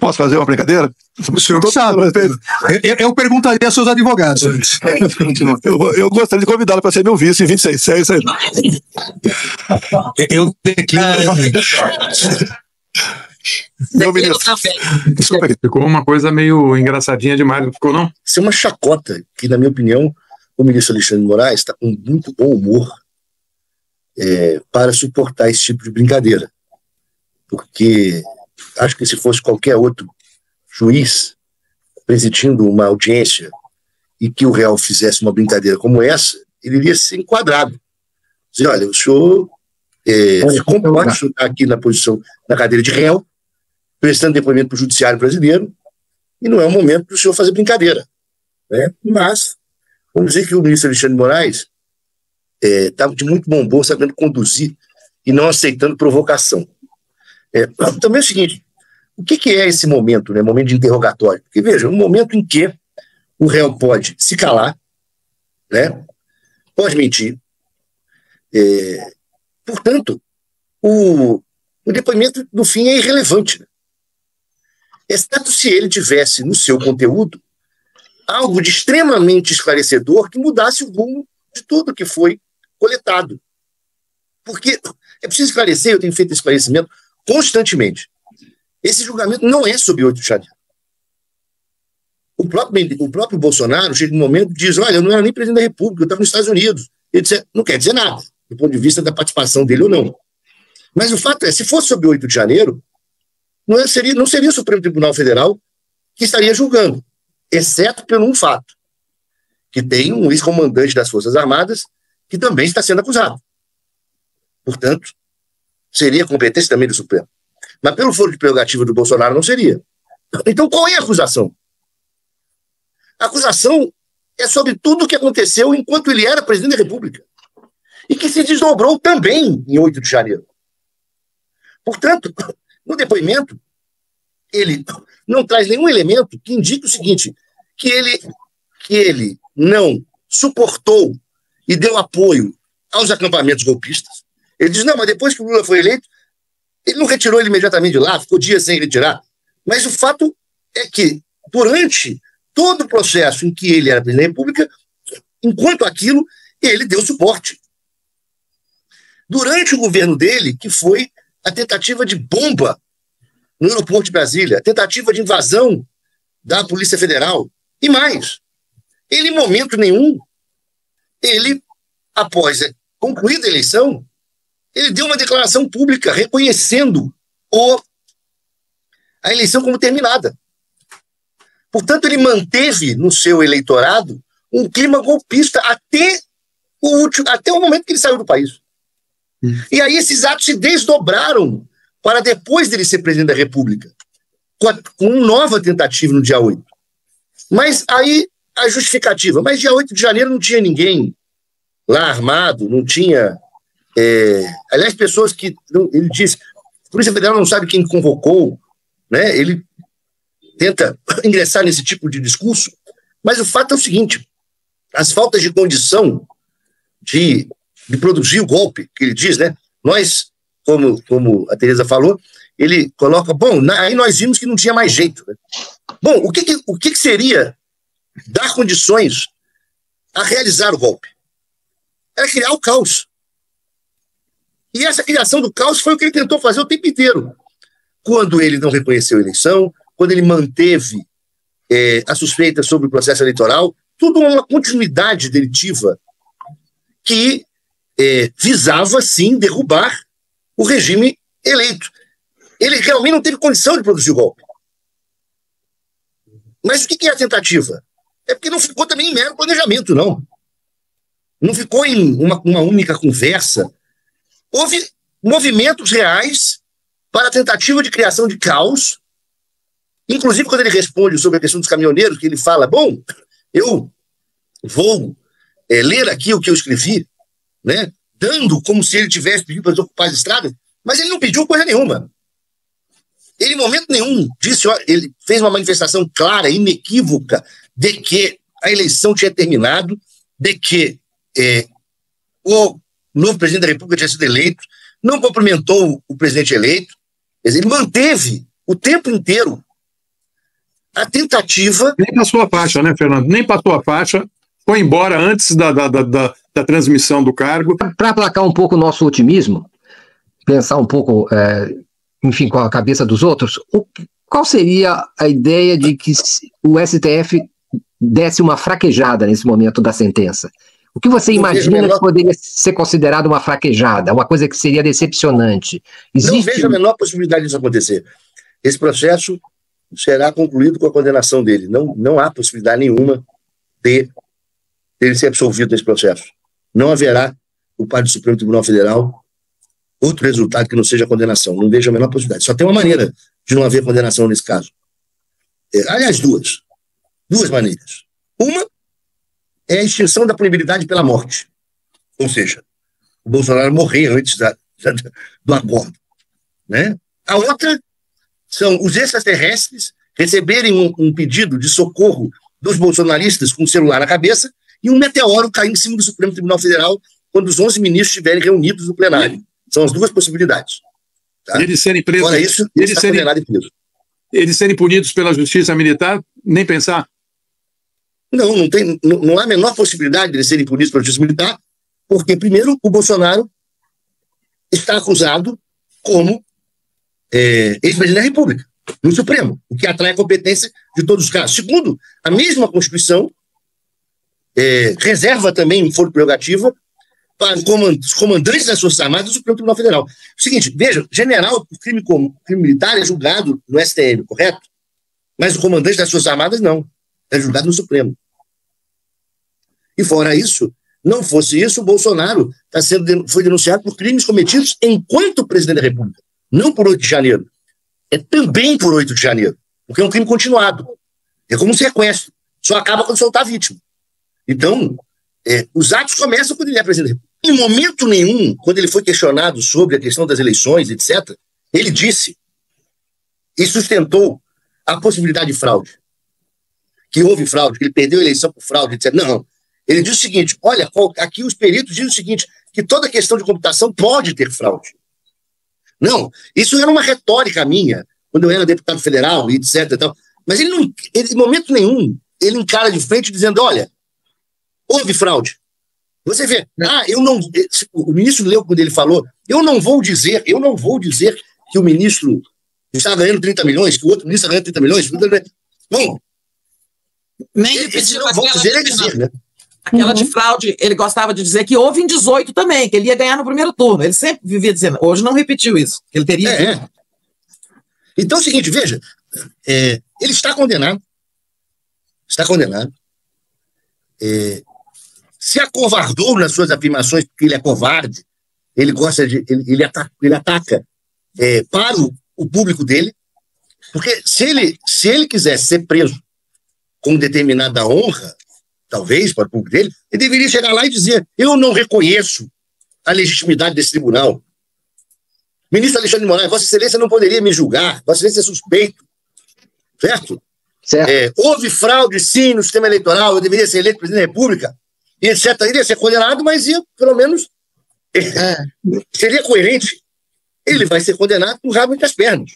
Posso fazer uma brincadeira? O senhor que sabe. Eu perguntaria aos seus advogados. Eu gostaria de convidá-lo para ser meu vice em 26. É isso aí. Eu declino. Meu ministro. Desculpa, ficou uma coisa meio engraçadinha demais, não ficou, não? Isso é uma chacota que, na minha opinião, o ministro Alexandre de Moraes está com muito bom humor para suportar esse tipo de brincadeira. Porque acho que se fosse qualquer outro juiz presidindo uma audiência e que o réu fizesse uma brincadeira como essa, ele iria ser enquadrado. Dizer, olha, o senhor se comporta aqui na posição, na cadeira de réu, prestando depoimento para o judiciário brasileiro, e não é o momento do senhor fazer brincadeira. Né? Mas, vamos dizer que o ministro Alexandre de Moraes estava de muito bom humor, sabendo conduzir e não aceitando provocação. Também é o seguinte, o que é esse momento, né? Momento de interrogatório? Porque, veja, um momento em que o réu pode se calar, né? Pode mentir. Portanto, o depoimento, no fim, é irrelevante. Né? Exceto se ele tivesse no seu conteúdo algo de extremamente esclarecedor que mudasse o rumo de tudo que foi coletado. Porque é preciso esclarecer, eu tenho feito esclarecimento constantemente. Esse julgamento não é sobre 8 de janeiro. O próprio Bolsonaro, chega um momento, diz, olha, eu não era nem presidente da República, eu estava nos Estados Unidos. Ele disse, não quer dizer nada, do ponto de vista da participação dele ou não. Mas o fato é, se fosse sobre 8 de janeiro, não seria o Supremo Tribunal Federal que estaria julgando, exceto por um fato, que tem um ex-comandante das Forças Armadas que também está sendo acusado. Portanto, seria competência também do Supremo. Mas pelo foro de prerrogativa do Bolsonaro não seria. Então qual é a acusação? A acusação é sobre tudo o que aconteceu enquanto ele era presidente da República. E que se desdobrou também em 8 de janeiro. Portanto, no depoimento, ele não traz nenhum elemento que indique o seguinte, que ele não suportou e deu apoio aos acampamentos golpistas. Ele diz, não, mas depois que o Lula foi eleito, ele não retirou ele imediatamente de lá, ficou dias sem retirar. Mas o fato é que, durante todo o processo em que ele era presidente da República, enquanto aquilo, ele deu suporte. Durante o governo dele, que foi a tentativa de bomba no aeroporto de Brasília, a tentativa de invasão da Polícia Federal, e mais. Ele, em momento nenhum, após concluída a eleição, ele deu uma declaração pública reconhecendo a eleição como terminada. Portanto, ele manteve no seu eleitorado um clima golpista até o momento que ele saiu do país. E aí esses atos se desdobraram para depois dele ser presidente da República, com uma nova tentativa no dia 8. Mas aí a justificativa, mas dia 8 de janeiro não tinha ninguém lá armado, não tinha... aliás, pessoas que... Ele diz, a Polícia Federal não sabe quem convocou, né? Ele tenta ingressar nesse tipo de discurso, mas o fato é o seguinte, as faltas de condição de produzir o golpe, que ele diz, né? Nós, como a Tereza falou, ele coloca, bom, aí nós vimos que não tinha mais jeito. Né? Bom, o que seria dar condições a realizar o golpe? Era criar o caos. E essa criação do caos foi o que ele tentou fazer o tempo inteiro. Quando ele não reconheceu a eleição, quando ele manteve a suspeita sobre o processo eleitoral, tudo uma continuidade delitiva que visava, sim, derrubar o regime eleito. Ele realmente não teve condição de produzir o golpe. Mas o que é a tentativa? É porque não ficou também em mero planejamento, não. Não ficou em uma única conversa. Houve movimentos reais para a tentativa de criação de caos. Inclusive, quando ele responde sobre a questão dos caminhoneiros, que ele fala, bom, eu vou ler aqui o que eu escrevi, né, dando como se ele tivesse pedido para ocupar as estradas, mas ele não pediu coisa nenhuma. Ele, em momento nenhum, disse, ó, ele fez uma manifestação clara, inequívoca, de que a eleição tinha terminado, de que o novo presidente da República tinha sido eleito, não cumprimentou o presidente eleito. Quer dizer, ele manteve o tempo inteiro a tentativa... Nem passou a faixa, né, Fernando? Nem passou a faixa, foi embora antes da transmissão do cargo. Para aplacar um pouco o nosso otimismo, pensar um pouco, enfim, com a cabeça dos outros, qual seria a ideia de que o STF desse uma fraquejada nesse momento da sentença? O que você imagina que poderia ser considerado uma fraquejada, uma coisa que seria decepcionante? Não vejo a menor possibilidade disso acontecer. Esse processo será concluído com a condenação dele. Não há possibilidade nenhuma de ele ser absolvido desse processo. Não haverá, por parte do Supremo Tribunal Federal, outro resultado que não seja a condenação. Não vejo a menor possibilidade. Só tem uma maneira de não haver condenação nesse caso. Aliás, duas maneiras. Uma é a extinção da punibilidade pela morte. Ou seja, o Bolsonaro morrer antes do acordo. Né? A outra são os extraterrestres receberem um pedido de socorro dos bolsonaristas com o celular na cabeça e um meteoro cair em cima do Supremo Tribunal Federal quando os 11 ministros estiverem reunidos no plenário. São as duas possibilidades. Tá? Eles serem presos. Fora isso, eles serem punidos pela justiça militar, nem pensar. Não há a menor possibilidade de eles serem punidos pela justiça militar, porque, primeiro, o Bolsonaro está acusado como ex-presidente da República, no Supremo, o que atrai a competência de todos os casos. Segundo, a mesma Constituição reserva também foro prerrogativa para os comandantes das Forças Armadas do Supremo Tribunal Federal. O seguinte, veja, general por crime militar é julgado no STM, correto? Mas o comandante das Forças Armadas não, é julgado no Supremo. E fora isso, não fosse isso, o Bolsonaro foi denunciado por crimes cometidos enquanto presidente da República, não por 8 de janeiro. É também por 8 de janeiro, porque é um crime continuado. É como um sequestro, só acaba quando soltar a vítima. Então, os atos começam quando ele é presidente da República. Em momento nenhum, quando ele foi questionado sobre a questão das eleições, etc., ele disse e sustentou a possibilidade de fraude. Que houve fraude, que ele perdeu a eleição por fraude, etc. Não. Ele disse o seguinte, olha, aqui os peritos dizem o seguinte, que toda questão de computação pode ter fraude. Não, isso era uma retórica minha, quando eu era deputado federal, etc. E tal. Mas ele em momento nenhum, ele encara de frente dizendo, olha, houve fraude. Você vê, o ministro leu quando ele falou, eu não vou dizer que o ministro está ganhando 30 milhões, que o outro ministro está ganhando 30 milhões. Bom, nem repetiu dizer, né? Aquela de fraude, ele gostava de dizer que houve em 18 também, que ele ia ganhar no primeiro turno. Ele sempre vivia dizendo, hoje não repetiu isso, que ele teria... Então é o seguinte, veja, ele está condenado, se acovardou nas suas afirmações porque ele é covarde, ele ataca para o público dele, porque se ele quisesse ser preso com determinada honra, talvez para o público dele, ele deveria chegar lá e dizer, eu não reconheço a legitimidade desse tribunal. Ministro Alexandre de Moraes, Vossa Excelência não poderia me julgar, Vossa Excelência é suspeito, certo? Houve fraude, sim, no sistema eleitoral, eu deveria ser eleito presidente da República, e etc. Iria ser condenado, mas ia, pelo menos, seria coerente. Ele vai ser condenado com o rabo entre as pernas.